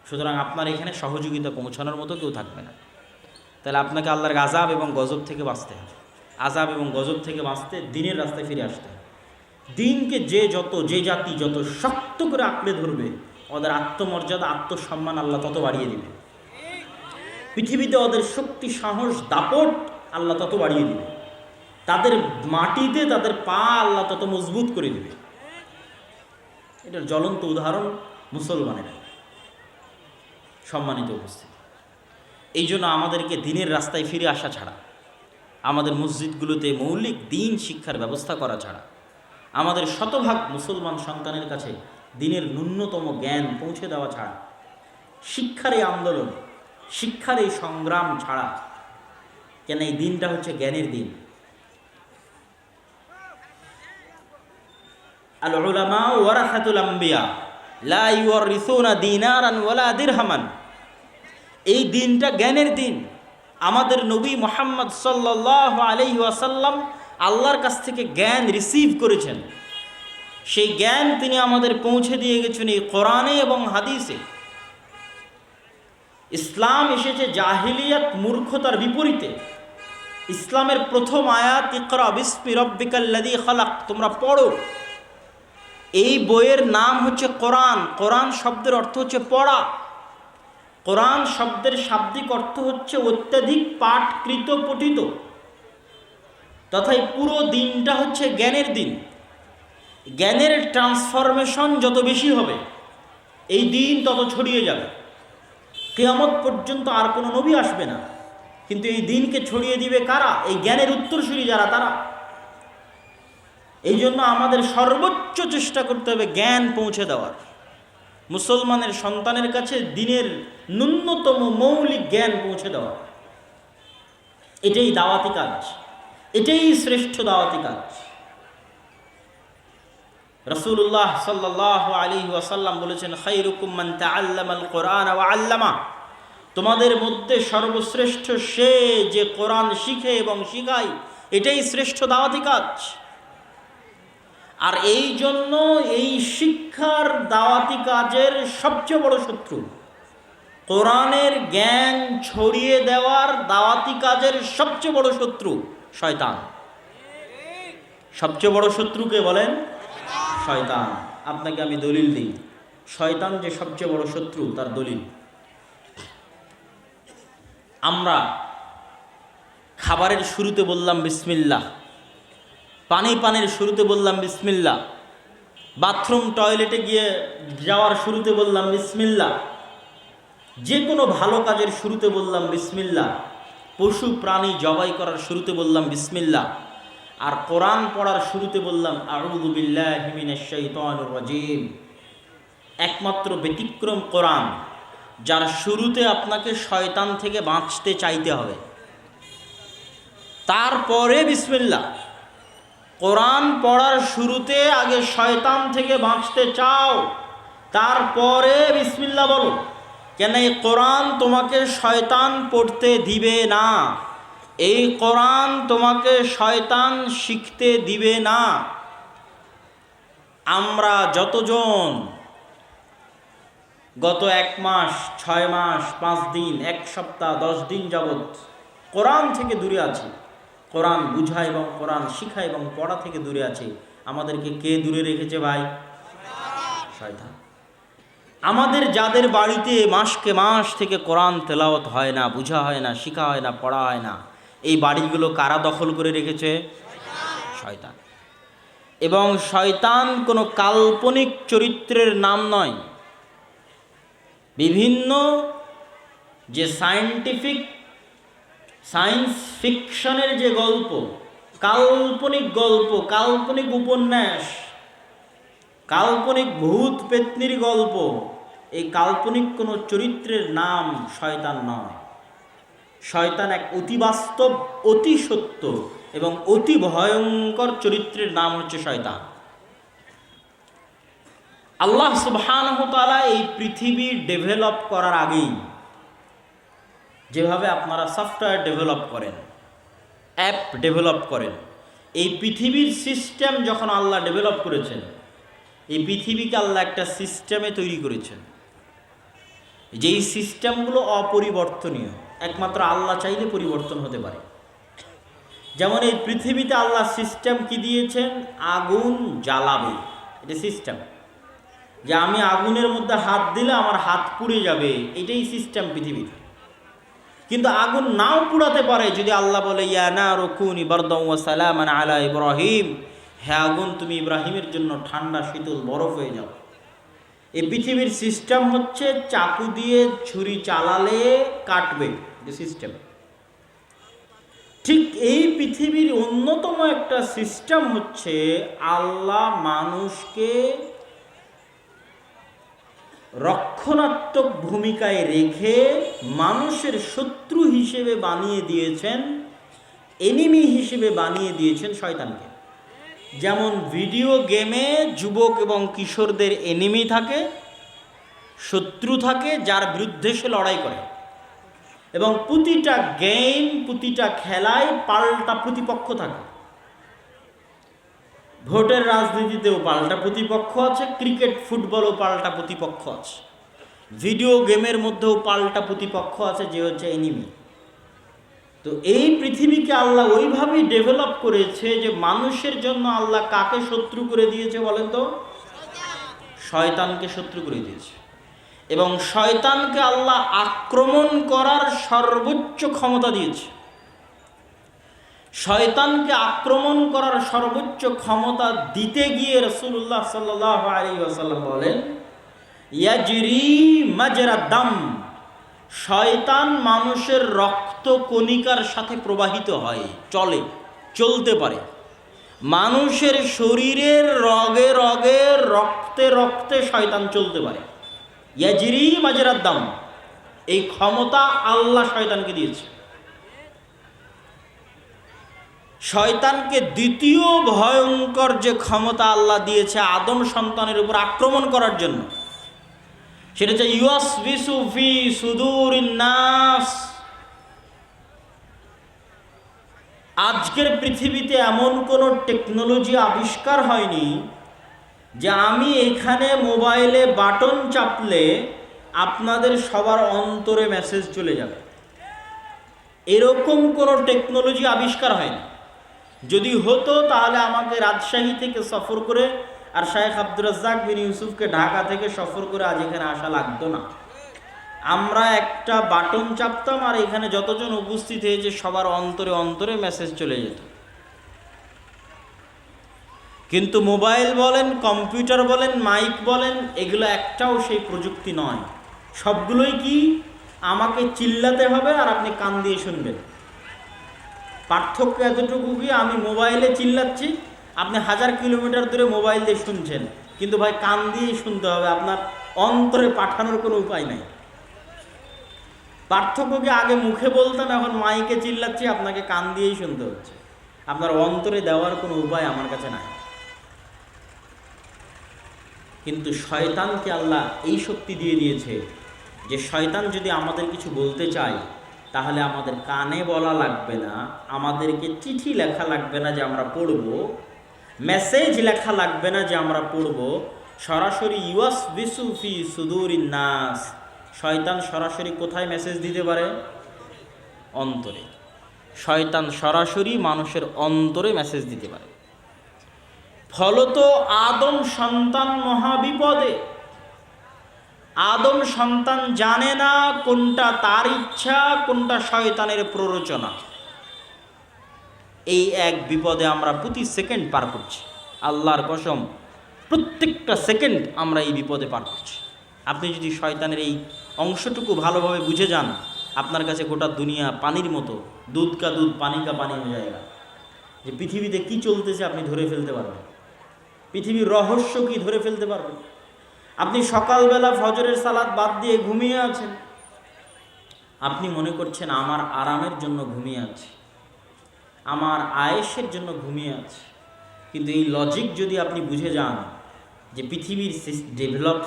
সুতরাং আপনার এখানে সহযোগিতা পৌঁছানোর মতো কেউ থাকবে না। তাহলে আপনাকে আল্লাহর আযাব এবং গজব থেকে বাঁচতে হবে। আযাব এবং গজব থেকে বাঁচতে দিনের রাস্তায় ফিরে আসতে হবে। দিনকে যে জাতি যত শক্ত করে আঁকড়ে ধরবে, ওদের আত্মমর্যাদা, আত্মসম্মান আল্লাহ তত বাড়িয়ে দিবে। পৃথিবীতে ওদের শক্তি, সাহস, দাপট আল্লাহ তত বাড়িয়ে দিবে। তাদের মাটিতে তাদের পা আল্লাহ তত মজবুত করে দিবে। এটার জ্বলন্ত উদাহরণ মুসলমানেরা। সম্মানিত উপস্থিতি, এই জন্য আমাদেরকে দিনের রাস্তায় ফিরে আসা ছাড়া, আমাদের মসজিদগুলোতে মৌলিক দিন শিক্ষার ব্যবস্থা করা ছাড়া, আমাদের শতভাগ মুসলমান সন্তানের কাছে দিনের ন্যূনতম জ্ঞান পৌঁছে দেওয়া ছাড়া, শিক্ষার এই আন্দোলন, শিক্ষার এই সংগ্রাম ছাড়া, কেন এই দিনটা হচ্ছে জ্ঞানের দিন। আল উলামা ওয়ারাসাতুল আম্বিয়া লা ইউরিসুনা দিনারান ওয়ালা দিরহামান। এই দিনটা জ্ঞানের দিন। আমাদের নবী মুহাম্মদ সাল্লাল্লাহু আলাইহি ওয়াসাল্লাম আল্লাহর কাছ থেকে জ্ঞান রিসিভ করেছেন। সেই জ্ঞান তিনি আমাদের পৌঁছে দিয়ে গেছেন এই কোরআনে এবং হাদিসে। ইসলাম এসেছে জাহিলিয়াত, মূর্খতার বিপরীতে। ইসলামের প্রথম আয়াত ইকরা বিসমি রাব্বিকাল্লাযী খালাক, তোমরা পড়ো। এই বইয়ের নাম হচ্ছে কোরআন। কোরআন শব্দের অর্থ হচ্ছে পড়া। কোরআন শব্দের শাব্দিক অর্থ হচ্ছে অত্যাধিক পাঠকৃত, পঠিত। তথাই পুরো দিনটা হচ্ছে জ্ঞানের দিন। জ্ঞানের ট্রান্সফরমেশন যত বেশি হবে, এই দিন তত ছড়িয়ে যাবে। কিয়ামত পর্যন্ত আর কোনো নবী আসবে না, কিন্তু এই দিনকে ছড়িয়ে দিবে কারা? এই জ্ঞানের উত্তরসূরি যারা, তারা। এই জন্য আমাদের সর্বোচ্চ চেষ্টা করতে হবে জ্ঞান পৌঁছে দেওয়ার। মুসলমানের সন্তানের কাছে দিনের ন্যূনতম মৌলিক জ্ঞান পৌঁছে দেওয়া, এটাই দাওয়াতি কাজ, এটাই শ্রেষ্ঠ দাওয়াতি কাজ। রাসূলুল্লাহ সাল্লাল্লাহু আলাইহি ওয়াসাল্লাম বলেছেন, খায়রুকুম মান তাআল্লামাল কোরআন ওয়া আল্লামা। তোমাদের মধ্যে সর্বশ্রেষ্ঠ সে যে কোরআন শিখে এবং শিখায়, এটাই শ্রেষ্ঠ দাওয়াতি কাজ। আর এই জন্য এই শিক্ষার দাওয়াতি কাজের সবচেয়ে বড় শত্রু, কোরআনের জ্ঞান ছড়িয়ে দেওয়ার দাওয়াতি কাজের সবচেয়ে বড় শত্রু শয়তান। সবচেয়ে বড় শত্রুকে বলেন শয়তান। আপনাকে আমি দলিল দিই, শয়তান যে সবচেয়ে বড় শত্রু তার দলিল। আমরা খাবারের শুরুতে বললাম বিসমিল্লাহ, পানের শুরুতে বললাম বিসমিল্লাহ, বাথরুম টয়লেটে গিয়ে যাওয়ার শুরুতে বললাম বিসমিল্লাহ, যে কোনো ভালো কাজের শুরুতে বললাম বিসমিল্লাহ, পশু প্রাণী জবাই করার শুরুতে বললাম বিসমিল্লাহ, আর কোরআন পড়ার শুরুতে বললাম আউযু বিল্লাহি মিনাশ শাইতানির রাজিম। একমাত্র ব্যতিক্রম কোরআন, যার শুরুতে আপনাকে শয়তান থেকে বাঁচতে চাইতে হবে, তারপরে বিসমিল্লাহ। কোরআন পড়ার শুরুতে আগে শয়তান থেকে বাঁচতে চাও, তারপরে বিসমিল্লাহ বলো। কেন? এই কোরআন তোমাকে শয়তান পড়তে দিবে না, এই কোরআন তোমাকে শয়তান শিখতে দিবে না। আমরা যতজন গত 1 মাস, 6 মাস, 5 দিন, 1 সপ্তাহ, 10 দিন যাবৎ কোরআন থেকে দূরে আছি, কোরআন বুঝা এবং কোরআন শিখা এবং পড়া থেকে দূরে আছে, আমাদেরকে কে দূরে রেখেছে ভাই? শয়তান। আমাদের যাদের বাড়িতে মাসকে মাস থেকে কোরআন তেলাওয়াত হয় না, বুঝা হয় না, শিখা হয় না, পড়া হয় না, এই বাড়িগুলো কারা দখল করে রেখেছে? শয়তান। এবং শয়তান কোনো কাল্পনিক চরিত্রের নাম নয়। বিভিন্ন যে সায়েন্স ফিকশনের যে গল্প, কাল্পনিক গল্প, কাল্পনিক উপন্যাস, কাল্পনিক ভূত পেত্নির গল্প, এই কাল্পনিক কোনো চরিত্রের নাম শয়তান নয়। শয়তান এক অতি বাস্তব, অতি সত্য এবং অতি ভয়ঙ্কর চরিত্রের নাম হচ্ছে শয়তান। আল্লাহ সুবহানাহু ওয়া তাআলা এই পৃথিবী ডেভেলপ করার আগেই, যেভাবে আপনারা সফটওয়্যার ডেভেলপ করেন, অ্যাপ ডেভেলপ করেন, এই পৃথিবীর সিস্টেম যখন আল্লাহ ডেভেলপ করেছেন, এই পৃথিবীকে আল্লাহ একটা সিস্টেমে তৈরি করেছেন। যেই সিস্টেমগুলো অপরিবর্তনীয়, একমাত্র আল্লাহ চাইলে পরিবর্তন হতে পারে। যেমন এই পৃথিবীতে আল্লাহ সিস্টেম কি দিয়েছেন, আগুন জ্বালাবে, এটা সিস্টেম। যে আমি আগুনের মধ্যে হাত দিলে আমার হাত পুড়ে যাবে, এটাই সিস্টেম পৃথিবীতে। কিন্তু আগুন নাও পুড়াতে পারে যদি আল্লাহ বলে ইয়া নারু কুনি বারদান ওয়া সালামান আলা ইব্রাহিম, হে আগুন তুমি ইব্রাহিমের জন্য ঠান্ডা শীতল বরফ হয়ে যাও। এই পৃথিবীর সিস্টেম হচ্ছে চাকু দিয়ে ছুরি চালালে কাটবে, এটা সিস্টেম। ঠিক এই পৃথিবীর অন্যতম একটা সিস্টেম হচ্ছে আল্লাহ মানুষকে রক্ষণাত্মক ভূমিকায় রেখে মানুষের শত্রু হিসেবে বানিয়ে দিয়েছেন, এনিমি হিসেবে বানিয়ে দিয়েছেন শয়তানকে। যেমন ভিডিও গেমে যুবক এবং কিশোরদের এনিমি থাকে, শত্রু থাকে, যার বিরুদ্ধে সে লড়াই করে। এবং প্রতিটা গেম, প্রতিটা খেলায় পাল্টা প্রতিপক্ষ থাকে। ভোটের রাজনীতিতেও পাল্টা প্রতিপক্ষ আছে, ক্রিকেট ফুটবলও পাল্টা প্রতিপক্ষ আছে, ভিডিও গেমের মধ্যেও পাল্টা প্রতিপক্ষ আছে, যে হচ্ছে এনিমি। তো এই পৃথিবীকে আল্লাহ ওইভাবেই ডেভেলপ করেছে যে মানুষের জন্য আল্লাহ কাকে শত্রু করে দিয়েছে বলেন তো? শয়তানকে শত্রু করে দিয়েছে। এবং শয়তানকে আল্লাহ আক্রমণ করার সর্বোচ্চ ক্ষমতা দিয়েছে। শয়তানকে আক্রমণ করার সর্বোচ্চ ক্ষমতা দিতে গিয়ে রাসূলুল্লাহ সাল্লাল্লাহু আলাইহি ওয়াসাল্লাম বলেন ইয়াজরি মাজরা দাম, শয়তান মানুষের রক্ত কণিকার সাথে প্রবাহিত হয়, চলতে পারে। মানুষের শরীরের রগে রগে, রক্তে রক্তে শয়তান চলতে পারে। ইয়াজরি মাজরা দাম, এই ক্ষমতা আল্লাহ শয়তানকে দিয়েছে। শয়তানকে দ্বিতীয় ভয়ঙ্কর যে ক্ষমতা আল্লাহ দিয়েছে আদম সন্তানের উপর আক্রমণ করার জন্য, সেটা হচ্ছে ইউয়াসবিসু ফি সুদুরিন নাস। আজকের পৃথিবীতে এমন কোনো টেকনোলজি আবিষ্কার হয়নি যে আমি এখানে মোবাইলে বাটন চাপলে আপনাদের সবার অন্তরে মেসেজ চলে যাবে। এরকম কোনো টেকনোলজি আবিষ্কার হয়নি। যদি হতো তাহলে আমাকে রাজশাহী থেকে সফর করে আর শায়েখ আব্দুর রাজ্জাক বিন ইউসুফকে ঢাকা থেকে সফর করে আজ এখানে আসা লাগতো না। আমরা একটা বাটন চাপতাম আর এখানে যতজন উপস্থিত হয়েছে সবার অন্তরে অন্তরে মেসেজ চলে যেত। কিন্তু মোবাইল বলেন, কম্পিউটার বলেন, মাইক বলেন, এগুলো একটাও সেই প্রযুক্তি নয়। সবগুলোই কি, আমাকে চিল্লাতে হবে আর আপনি কান দিয়ে শুনবেন। পার্থক্য এতটুকু কি, আমি মোবাইলে চিল্লাচ্ছি, আপনি 1000 কিলোমিটার দূরে মোবাইল দিয়ে শুনছেন, কিন্তু ভাই কান দিয়ে শুনতে হবে, আপনার অন্তরে পাঠানোর কোনো উপায় নাই। পার্থক্য কি, আগে মুখে বলতাম, এখন মাইকে চিল্লাচ্ছি, আপনাকে কান দিয়েই শুনতে হচ্ছে। আপনার অন্তরে দেওয়ার কোনো উপায় আমার কাছে নাই। কিন্তু শয়তানকে আল্লাহ এই শক্তি দিয়ে দিয়েছে যে শয়তান যদি আমাদের কিছু বলতে চায় তাহলে আমাদের কানে বলা লাগবে না, আমাদেরকে চিঠি লেখা লাগবে না যে আমরা পড়ব, মেসেজ লেখা লাগবে না যে আমরা পড়ব, সরাসরি ইউয়াসবিসু ফি সুদুরিন নাস, শয়তান সরাসরি কোথায় মেসেজ দিতে পারে? অন্তরে। শয়তান সরাসরি মানুষের অন্তরে মেসেজ দিতে পারে। ফলত আদম সন্তান মহাবিপদে। আদম সন্তান জানে না কোনটা তার ইচ্ছা, কোনটা শয়তানের প্ররোচনা। এই এক বিপদে আমরা প্রতি সেকেন্ড পার করছি। আল্লাহর কসম, প্রত্যেকটা সেকেন্ড আমরা এই বিপদে পার করছি। আপনি যদি শয়তানের এই অংশটুকু ভালোভাবে বুঝে যান, আপনার কাছে গোটা দুনিয়া পানির মতো, দুধ কা দুধ পানি কা পানি হয়ে যায়গা। যে পৃথিবীতে কি চলতেছে আপনি ধরে ফেলতে পারবেন, পৃথিবীর রহস্য কি ধরে ফেলতে পারবেন। আপনি সকালবেলা ফজরের সালাত বাদ দিয়ে ঘুমিয়ে আছেন, আপনি মনে করছেন আমার আরামের জন্য ঘুমিয়ে আছি, আমার আয়েশের জন্য ঘুমিয়ে আছি। কিন্তু এই লজিক যদি আপনি বুঝে যান যে পৃথিবীর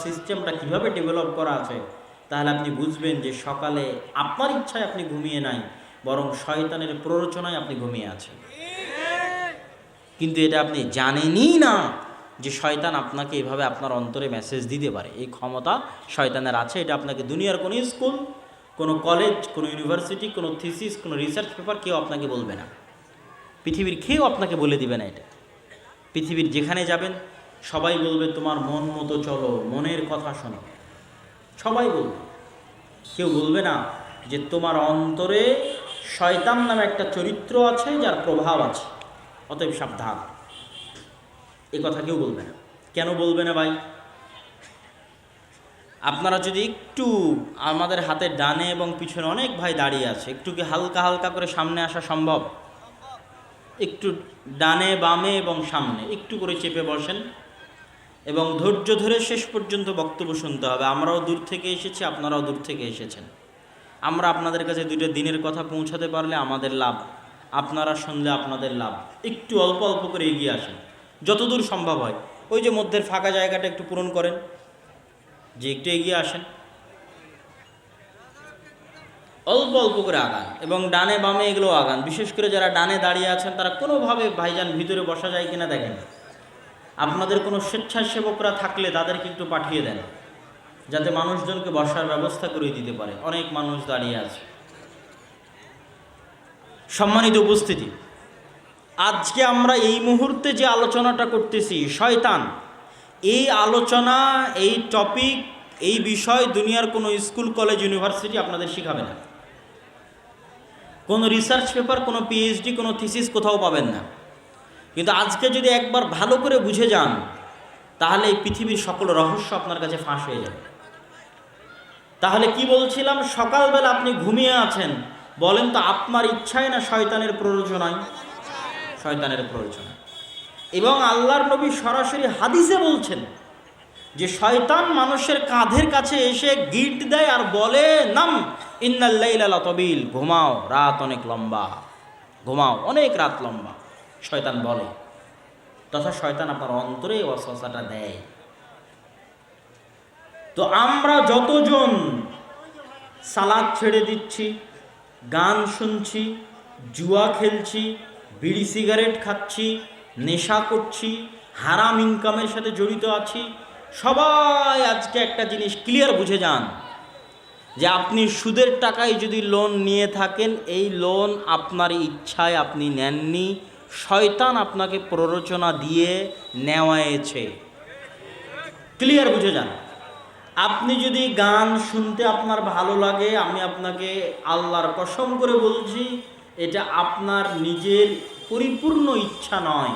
সিস্টেমটা কিভাবে ডেভেলপ করা আছে, তাহলে আপনি বুঝবেন যে সকালে আপনার ইচ্ছায় আপনি ঘুমিয়ে নাই, বরং শয়তানের প্ররোচনায় আপনি ঘুমিয়ে আছেন। কিন্তু এটা আপনি জানেনই না, যে শয়তান আপনাকে এভাবে আপনার অন্তরে মেসেজ দিতে পারে। এই ক্ষমতা শয়তানের আছে। এটা আপনাকে দুনিয়ার কোনো স্কুল, কোনো কলেজ, কোনো ইউনিভার্সিটি, কোনো থিসিস, কোনো রিসার্চ পেপার কেউ আপনাকে বলবে না। পৃথিবীর কেউ আপনাকে বলে দিবে না এটা। পৃথিবীর যেখানে যাবেন সবাই বলবে তোমার মন মতো চলো, মনের কথা শোনো, সবাই বলবে। কেউ বলবে না যে তোমার অন্তরে শয়তান নামে একটা চরিত্র আছে, যার প্রভাব আছে, অতএব সাবধান। এ কথা কেউ বলবে না। কেন বলবে না ভাই? আপনারা যদি একটু, আমাদের হাতের ডানে এবং পিছনে অনেক ভাই দাঁড়িয়ে আছে, একটু কি হালকা হালকা করে সামনে আসা সম্ভব? একটু ডানে বামে এবং সামনে একটু করে চেপে বসেন এবং ধৈর্য ধরে শেষ পর্যন্ত বক্তব্য শুনতে হবে। আমরাও দূর থেকে এসেছি, আপনারাও দূর থেকে এসেছেন। আমরা আপনাদের কাছে দুইটা দিনের কথা পৌঁছাতে পারলে আমাদের লাভ, আপনারা শুনলে আপনাদের লাভ। একটু অল্প অল্প করে এগিয়ে আসেন যতদূর সম্ভব হয়। ওই যে মধ্যের ফাঁকা জায়গাটা একটু পূরণ করেন, যে একটু এগিয়ে আসেন, অল্প অল্প করে আগান এবং ডানে বামে এগুলো আগান। বিশেষ করে যারা ডানে দাঁড়িয়ে আছেন তারা কোনোভাবে ভাইজান ভিতরে বসা যায় কিনা দেখেন। আপনাদের কোনো স্বেচ্ছাসেবকরা থাকলে তাদেরকে একটু পাঠিয়ে দেন, যাতে মানুষজনকে বসার ব্যবস্থা করে দিতে পারে। অনেক মানুষ দাঁড়িয়ে আছে। সম্মানিত উপস্থিতি, আজকে আমরা এই মুহূর্তে যে আলোচনাটা করতেছি শয়তান, এই আলোচনা, এই টপিক, এই বিষয় দুনিয়ার কোনো স্কুল, কলেজ, ইউনিভার্সিটি আপনাদের শিখাবে না। কোনো রিসার্চ পেপার, কোনো পিএইচডি, কোনো থিসিস কোথাও পাবেন না। কিন্তু আজকে যদি একবার ভালো করে বুঝে যান, তাহলে এই পৃথিবীর সকল রহস্য আপনার কাছে ফাঁস হয়ে যাবে। তাহলে কি বলছিলাম, সকালবেলা আপনি ঘুমিয়ে আছেন, বলেন তো আপনার ইচ্ছায় না শয়তানের প্ররোচনায়? শয়তানের প্ররোচনায়। এবং আল্লাহর নবী সরাসরি হাদিসে বলছেন যে শয়তান মানুষের কাঁধের কাছে এসে গিট দেয় আর বলে, নাম ইন্নাল লাইলা লাতাবিল, ঘুমাও, রাত অনেক লম্বা, ঘুমাও, অনেক রাত লম্বা। শয়তান বলে, তথা শয়তান আপনার অন্তরে ওয়াসওয়াসাটা দেয়। তো আমরা যতজন সালাদ ছেড়ে দিচ্ছি, গান শুনছি, জুয়া খেলছি, বিড়ি সিগারেট খাচ্ছি, নেশা করছি, হারাম ইনকামের সাথে জড়িত আছি, সবাই আজকে একটা জিনিস ক্লিয়ার বুঝে যান যে আপনি সুদের টাকায় যদি লোন নিয়ে থাকেন, এই লোন আপনার ইচ্ছায় আপনি নেননি, শয়তান আপনাকে প্ররোচনা দিয়ে নেওয়ায়েছে। ক্লিয়ার বুঝে যান। আপনি যদি গান শুনতে আপনার ভালো লাগে, আমি আপনাকে আল্লাহর কসম করে বলছি, এটা আপনার নিজের পরিপূর্ণ ইচ্ছা নয়,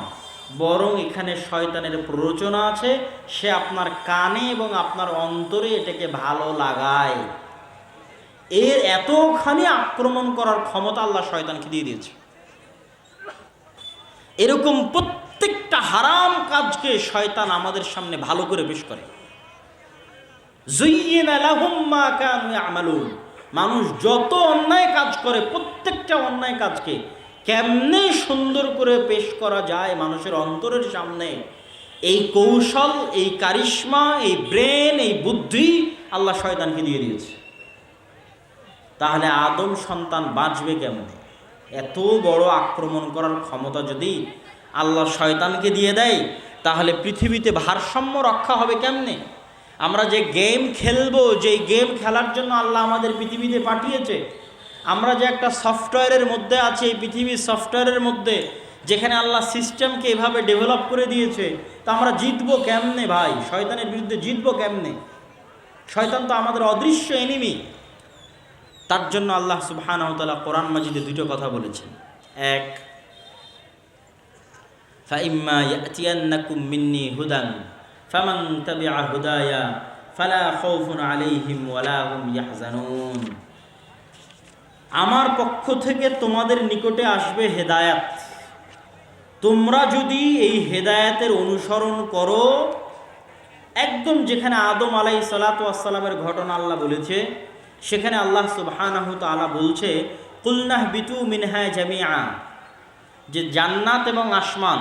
বরং এখানে শয়তানের প্ররোচনা আছে। সে আপনার কানে এবং আপনার অন্তরে এটাকে ভালো লাগায়। এর এতখানি আক্রমণ করার ক্ষমতা আল্লাহ শয়তানকে দিয়ে দিয়েছে। এরকম প্রত্যেকটা হারাম কাজকে শয়তান আমাদের সামনে ভালো করে পেশ করে। যুয়্যিনা লাহুম মা কানু ইয়ামালুন। মানুষ যত অন্যায় কাজ করে, প্রত্যেকটা অন্যায় কাজকে কেমনে সুন্দর করে পেশ করা যায় মানুষের অন্তরের সামনে, এই কৌশল, এই কারিশমা, এই ব্রেন, এই বুদ্ধি আল্লাহ শয়তানকে দিয়ে দিয়েছে। তাহলে আদম সন্তান বাঁচবে কেমনে? এত বড় আক্রমণ করার ক্ষমতা যদি আল্লাহ শয়তানকে দিয়ে দেয়, তাহলে পৃথিবীতে ভারসাম্য রক্ষা হবে কেমনে? আমরা যে গেম খেলবো, যেই গেম খেলার জন্য আল্লাহ আমাদের পৃথিবীতে পাঠিয়েছে, আমরা যে একটা সফটওয়্যারের মধ্যে আছি, এই পৃথিবীর সফটওয়্যারের মধ্যে, যেখানে আল্লাহ সিস্টেমকে এভাবে ডেভেলপ করে দিয়েছে, তা আমরা জিতবো কেমনে ভাই? শয়তানের বিরুদ্ধে জিতবো কেমনে? শয়তান তো আমাদের অদৃশ্য এনিমি। তার জন্য আল্লাহ সুবহানাহু ওয়া তাআলা কোরআন মাজিদে দুটো কথা বলেছেন। এক, ফাইম্মা ইয়াতিয়ান্নাকুম মিন্নি হুদান ফামান তাবিআ হুদায়া ফালা খাউফুন আলাইহিম ওয়ালা হুম ইয়াহজানুন। আমার পক্ষ থেকে তোমাদের নিকটে আসবে হেদায়াত, তোমরা যদি এই হেদায়াতের অনুসরণ করো, একদম যেখানে আদম আলাইহিস সালাতু ওয়াস সালামের ঘটনা আল্লাহ বলেছে, সেখানে আল্লাহ সুবহানাহু তাআলা বলছে কুলনাহবিতু মিনহা জামিআ, যে জান্নাত এবং আসমান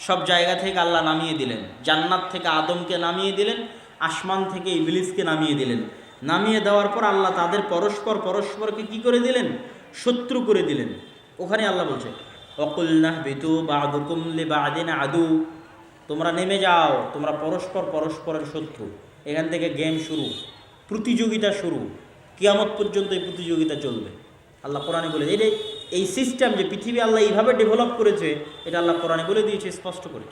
সব জায়গা থেকে আল্লাহ নামিয়ে দিলেন। জান্নাত থেকে আদমকে নামিয়ে দিলেন, আসমান থেকে ইবলিসকে নামিয়ে দিলেন। নামিয়ে দেওয়ার পর আল্লাহ তাদের পরস্পরকে কি করে দিলেন? শত্রু করে দিলেন। ওখানে আল্লাহ বলছে ওয়াকুলনাহবিতু বা'দুকুম লিবা'দিন আদু, তোমরা নেমে যাও, তোমরা পরস্পর পরস্পরের শত্রু, এখান থেকে গেম শুরু, প্রতিযোগিতা শুরু, কিয়ামত পর্যন্ত এই প্রতিযোগিতা চলবে। আল্লাহ কোরআনে বলে, এই সিস্টেম যে পৃথিবী আল্লাহ এইভাবে ডেভেলপ করেছে, এটা আল্লাহ কোরআনে বলে দিয়েছে স্পষ্ট করে,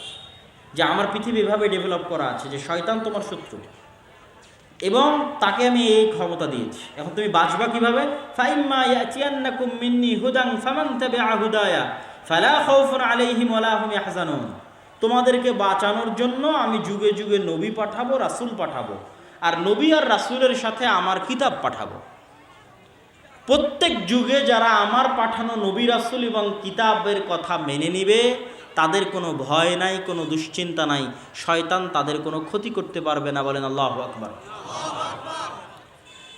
যে আমার পৃথিবী এভাবে ডেভেলপ করা আছে যে শয়তান তোমার শত্রু এবং তাকে আমি এই ক্ষমতা দিয়েছি। এখন তুমি বাঁচবা কিভাবে? ফাইম্মা ইয়াতিয়ান্নাকুম মিন্নি হুদান ফামান তাবিআ হুদায়া ফালা খাউফুন আলাইহিম ওয়ালা হুম ইয়াহজানুন। তোমাদেরকে বাঁচানোর জন্য আমি যুগে যুগে নবী পাঠাবো, রাসূল পাঠাবো, আর নবী আর রাসূলের সাথে আমার কিতাব পাঠাবো। প্রত্যেক যুগে যারা আমার পাঠানো নবী রাসূল এবং কিতাবের কথা মেনে নিবে, তাদের কোনো ভয় নাই, কোনো দুশ্চিন্তা নাই, শয়তান তাদের কোনো ক্ষতি করতে পারবে না। বলেন আল্লাহু আকবার।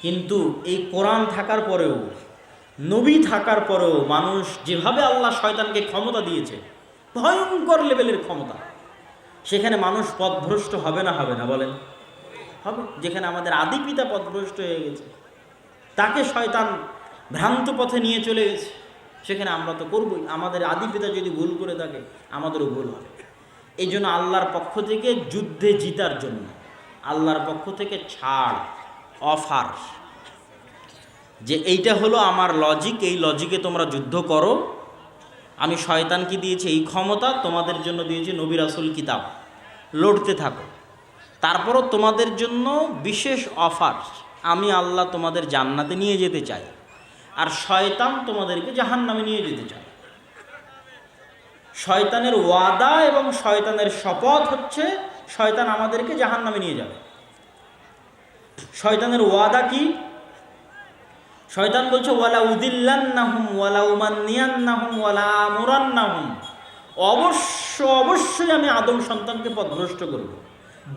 কিন্তু এই কোরআন থাকার পরেও, নবী থাকার পরেও মানুষ যেভাবে আল্লাহ শয়তানকে ক্ষমতা দিয়েছে, ভয়ঙ্কর লেভেলের ক্ষমতা, সেখানে মানুষ পথভ্রষ্ট হবে না? হবে না? বলেন হবে। যেখানে আমাদের আদি পিতা পথভ্রষ্ট হয়ে গেছে, তাকে শয়তান ভ্রান্ত পথে নিয়ে চলে গেছে, সেখানে আমরা তো করবই। আমাদের আদি পিতা যদি ভুল করে থাকে, আমাদেরও ভুল হবে। এই জন্য আল্লাহর পক্ষ থেকে যুদ্ধে জিতার জন্য আল্লাহর পক্ষ থেকে ছাড়, অফার, যে এইটা হলো আমার লজিক, এই লজিকে তোমরা যুদ্ধ করো। আমি শয়তানকে দিয়েছি এই ক্ষমতা, তোমাদের জন্য দিয়েছি নবী রাসূল কিতাব, লড়তে থাকো। তারপরও তোমাদের জন্য বিশেষ অফার, আমি আল্লাহ তোমাদের জান্নাতে নিয়ে যেতে চাই, আর শয়তান তোমাদেরকে জাহান্নামে নিয়ে যেতে চায়। শয়তানের ওয়াদা এবং শয়তানের শপথ হচ্ছে শয়তান আমাদেরকে জাহান্নামে নিয়ে যাবে। শয়তানের ওয়াদা কি? শয়তান বলছে ওয়ালা উদিল্লান্নাহুম ওয়ালা উমান্নিয়ান্নাহুম ওয়ালা আমুরান্নাহুম, অবশ্যই আমি আদম সন্তানকে পথভ্রষ্ট করব,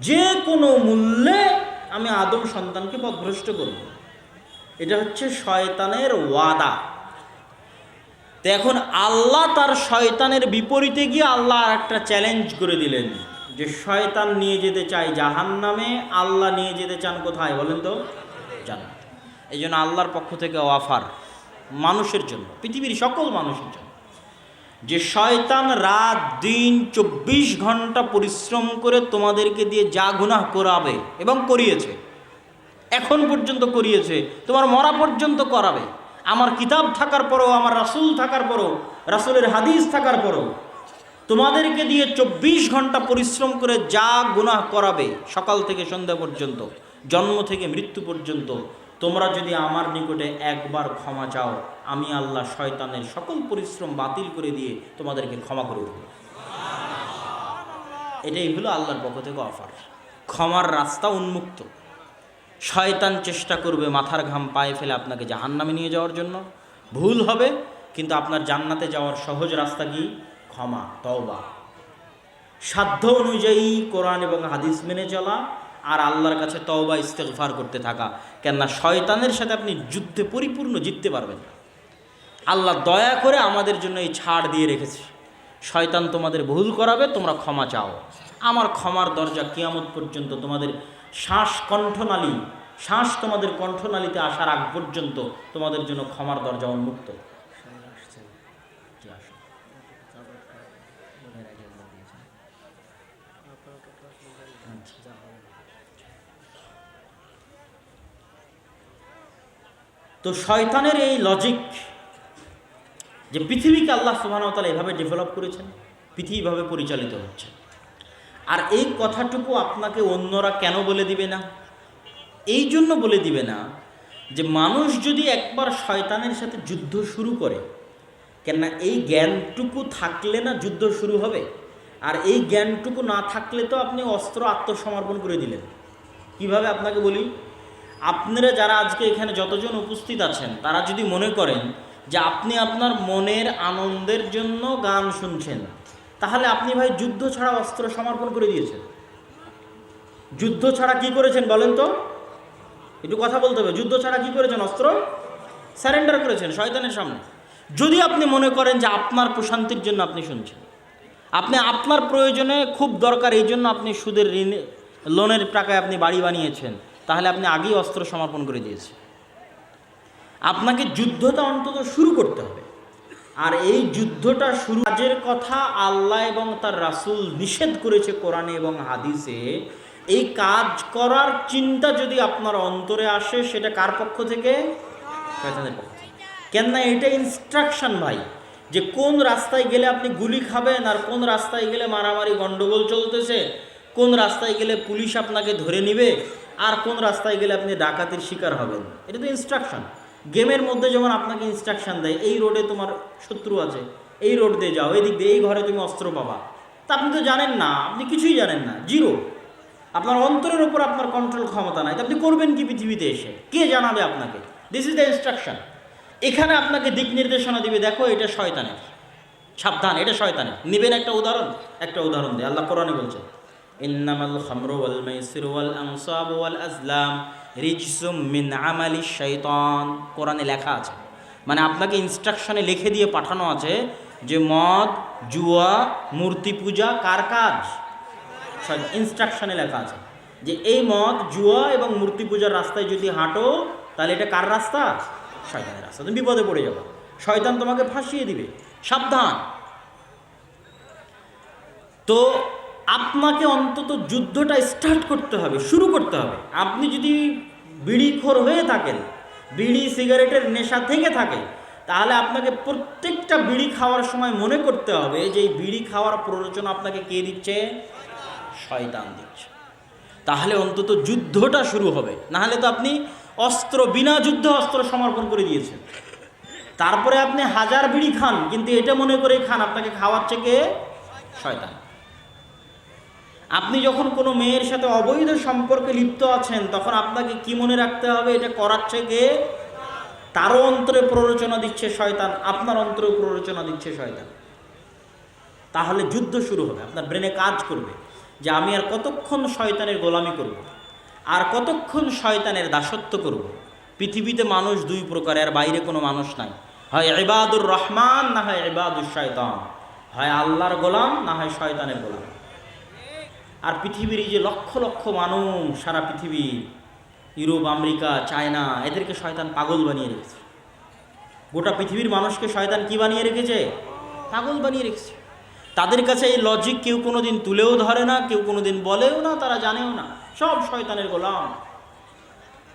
যে কোনো মূল্যে আমি আদম সন্তানকে পথভ্রষ্ট করব। এটা হচ্ছে শয়তানের ওয়াদা। তো এখন আল্লাহ তার শয়তানের বিপরীতে গিয়ে আল্লাহ আর একটা চ্যালেঞ্জ করে দিলেন, যে শয়তান নিয়ে যেতে চায় জাহান্নামে, আল্লাহ নিয়ে যেতে চান কোথায় বলেন তো? জান্নাত। এই জন্য আল্লাহর পক্ষ থেকে অফার মানুষের জন্য, পৃথিবীর সকল মানুষের জন্য, যে শয়তান রাত দিন 24 ঘন্টা পরিশ্রম করে তোমাদেরকে দিয়ে যা গুনাহ করাবে এবং করিয়েছে, এখন পর্যন্ত করিয়েছে, তোমার মরা পর্যন্ত করাবে, আমার কিতাব থাকার পরও, আমার রাসূল থাকার পরও, রাসূলের হাদিস থাকার পরও তোমাদেরকে দিয়ে 24 ঘন্টা পরিশ্রম করে যা গুনাহ করাবে, সকাল থেকে সন্ধ্যা পর্যন্ত, জন্ম থেকে মৃত্যু পর্যন্ত, তোমরা যদি আমার নিকটে একবার ক্ষমা চাও, আমি আল্লাহ শয়তানের সকল পরিশ্রম বাতিল করে দিয়ে তোমাদেরকে ক্ষমা করে দেব। এটাই হলো আল্লাহর পক্ষ থেকে অফার। ক্ষমার রাস্তা উন্মুক্ত। শয়তান চেষ্টা করবে মাথার ঘাম পায়ে ফেলে আপনাকে জাহান্নামে নিয়ে যাওয়ার জন্য, ভুল হবে, কিন্তু আপনার জান্নাতে যাওয়ার সহজ রাস্তা কি? ক্ষমা, তওবা, সাধ্য অনুযায়ী কোরআন এবং হাদিস মেনে চলা, আর আল্লাহর কাছে তওবা ইস্তেগফার করতে থাকা। কেননা শয়তানের সাথে আপনি যুদ্ধে পরিপূর্ণ জিততে পারবেন না। আল্লাহ দয়া করে আমাদের জন্য এই ছাড় দিয়ে রেখেছে, শয়তান তোমাদের ভুল করাবে, তোমরা ক্ষমা চাও, আমার ক্ষমার দরজা কিয়ামত পর্যন্ত, তোমাদের শ্বাস তোমাদের কণ্ঠনালীতে আসার আগ পর্যন্ত তোমাদের জন্য ক্ষমার দরজা উন্মুক্ত। তো শয়তানের এই লজিক, যে পৃথিবীকে আল্লাহ সুবহানাহু ওয়া তাআলা এভাবে ডেভেলপ করেছেন, পৃথিবীভাবে পরিচালিত হচ্ছে, আর এই কথাটুকু আপনাকে অন্যরা কেন বলে দিবে না? এই জন্য বলে দিবে না যে মানুষ যদি একবার শয়তানের সাথে যুদ্ধ শুরু করে, কেননা এই জ্ঞানটুকু থাকলে না যুদ্ধ শুরু হবে, আর এই জ্ঞানটুকু না থাকলে তো আপনি অস্ত্র আত্মসমর্পণ করে দিলেন। কিভাবে আপনাকে বলি, আপনারা যারা আজকে এখানে যতজন উপস্থিত আছেন, তারা যদি মনে করেন যে আপনি আপনার মনের আনন্দের জন্য গান শুনছেন, তাহলে আপনি ভাই যুদ্ধ ছাড়া অস্ত্র সমর্পণ করে দিয়েছেন। যুদ্ধ ছাড়া কি করেছেন বলেন তো? একটু কথা বলতে হবে। যুদ্ধ ছাড়া কি করেছেন? অস্ত্র সারেন্ডার করেছেন শয়তানের সামনে। যদি আপনি মনে করেন যে আপনার প্রশান্তির জন্য আপনি শুনছেন, আপনি আপনার প্রয়োজনে খুব দরকার, এই জন্য আপনি সুদের লোনের টাকায় আপনি বাড়ি বানিয়েছেন, তাহলে আপনি আগেই অস্ত্র সমর্পণ করে দিয়েছেন। আপনাকে যুদ্ধটা অন্তত শুরু করতে হবে। আর এই যুদ্ধটা শুরু কাজের কথা আল্লাহ এবং তার রাসূল নিষেধ করেছে কোরআনে এবং হাদিসে। এই কাজ করার চিন্তা যদি আপনার অন্তরে আসে, সেটা কার পক্ষ থেকে? শয়তানের পক্ষ থেকে। কেননা এটা ইনস্ট্রাকশন ভাই, যে কোন রাস্তায় গেলে আপনি গুলি খাবেন, আর কোন রাস্তায় গেলে মারামারি গন্ডগোল চলতেছে, কোন রাস্তায় গেলে পুলিশ আপনাকে ধরে নেবে, আর কোন রাস্তায় গেলে আপনি ডাকাতির শিকার হবেন। এটা তো ইনস্ট্রাকশন। গেমের মধ্যে যেমন আপনাকে ইনস্ট্রাকশন দেয়, এই রোডে তোমার শত্রু আছে, এই রোড দিয়ে যাও, এই দিক দিয়ে, এই ঘরে তুমি অস্ত্র পাবা। তা আপনি তো জানেন না, আপনি কিছুই জানেন না, জিরো। আপনার অন্তরের উপর আপনার কন্ট্রোল ক্ষমতা নাই, আপনি করবেন কি পৃথিবীতে এসে? কে জানাবে আপনাকে? This is the instruction. এখানে আপনাকে দিক নির্দেশনা দিবে, দেখো এটা শয়তানের, সাবধান, এটা শয়তানের। নিবেন একটা উদাহরণ দেয় আল্লাহ কোরআনে বলছে, ইন্নামাল খামরু ওয়াল মাইসিরু ওয়াল আনসাবু ওয়াল আজলাম রিজসুম মিন আমালিশ শাইতান। কোরআনে লেখা আছে, মানে আপনাকে ইনস্ট্রাকশনে লিখে দিয়ে পাঠানো আছে যে মদ, জুয়া, মূর্তি পূজা কার কাজ? ইনস্ট্রাকশনে লেখা আছে যে এই মদ, জুয়া এবং মূর্তি পূজার রাস্তায় যদি হাঁটো, তাহলে এটা কার রাস্তা? শয়তানের রাস্তা। তুমি বিপদে পড়ে যাবে, শয়তান তোমাকে ফাঁসিয়ে দিবে, সাবধান। তো আপনাকে অন্তত যুদ্ধটা স্টার্ট করতে হবে, শুরু করতে হবে। আপনি যদি বিড়িখোর হয়ে থাকেন, বিড়ি সিগারেটের নেশা থেকে থাকে, তাহলে আপনাকে প্রত্যেকটা বিড়ি খাওয়ার সময় মনে করতে হবে যে এই বিড়ি খাওয়ার প্ররোচনা আপনাকে কে দিচ্ছে? শয়তান দিচ্ছে। তাহলে অন্তত যুদ্ধটা শুরু হবে। নাহলে তো আপনি বিনা যুদ্ধে অস্ত্র সমর্পণ করে দিয়েছেন। তারপরে আপনি 1000 বিড়ি খান, কিন্তু এটা মনে করে খান আপনাকে খাওয়াচ্ছে কে? শয়তান। আপনি যখন কোনো মেয়ের সাথে অবৈধ সম্পর্কে লিপ্ত আছেন, তখন আপনাকে কি মনে রাখতে হবে? এটা করাচ্ছে কে? তারও অন্তরে প্ররোচনা দিচ্ছে শয়তান, আপনার অন্তরে প্ররোচনা দিচ্ছে শয়তান। তাহলে যুদ্ধ শুরু হবে, আপনার ব্রেনে কাজ করবে যে আমি আর কতক্ষণ শয়তানের গোলামি করব, আর কতক্ষণ শয়তানের দাসত্ব করব। পৃথিবীতে মানুষ দুই প্রকার, আর বাইরে কোনো মানুষ নাই। হয় ইবাদুর রহমান, না হয় ইবাদুর শয়তান। হয় আল্লাহর গোলাম, না হয় শয়তানের গোলাম। আর পৃথিবীর এই যে লক্ষ লক্ষ মানুষ, সারা পৃথিবী, ইউরোপ, আমেরিকা, চায়না, এদেরকে শয়তান পাগল বানিয়ে রেখেছে। গোটা পৃথিবীর মানুষকে শয়তান কি বানিয়ে রেখেছে? পাগল বানিয়ে রেখেছে। তাদের কাছে এই লজিক কেউ কোনোদিন তুলেও ধরে না, কেউ কোনোদিন বলেও না, তারা জানেও না। সব শয়তানের গোলাম।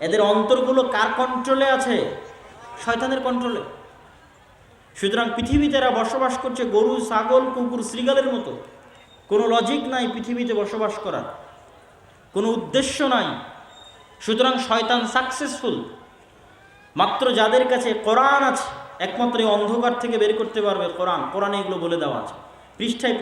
এদের অন্তরগুলো কার কন্ট্রোলে আছে? শয়তানের কন্ট্রোলে। সুতরাং পৃথিবীতে এরা বসবাস করছে গরু, ছাগল, কুকুর, শৃগালের মতো। কোনো লজিক নাই পৃথিবীতে বসবাস করার, কোনো উদ্দেশ্য নাই। সুতরাং শয়তান সাকসেসফুল। মাত্র যাদের কাছে কোরআন আছে, একমাত্র এই অন্ধকার থেকে বের করতে পারবে কোরআন। কোরআনে এগুলো বলে দেওয়া আছে, পৃষ্ঠায়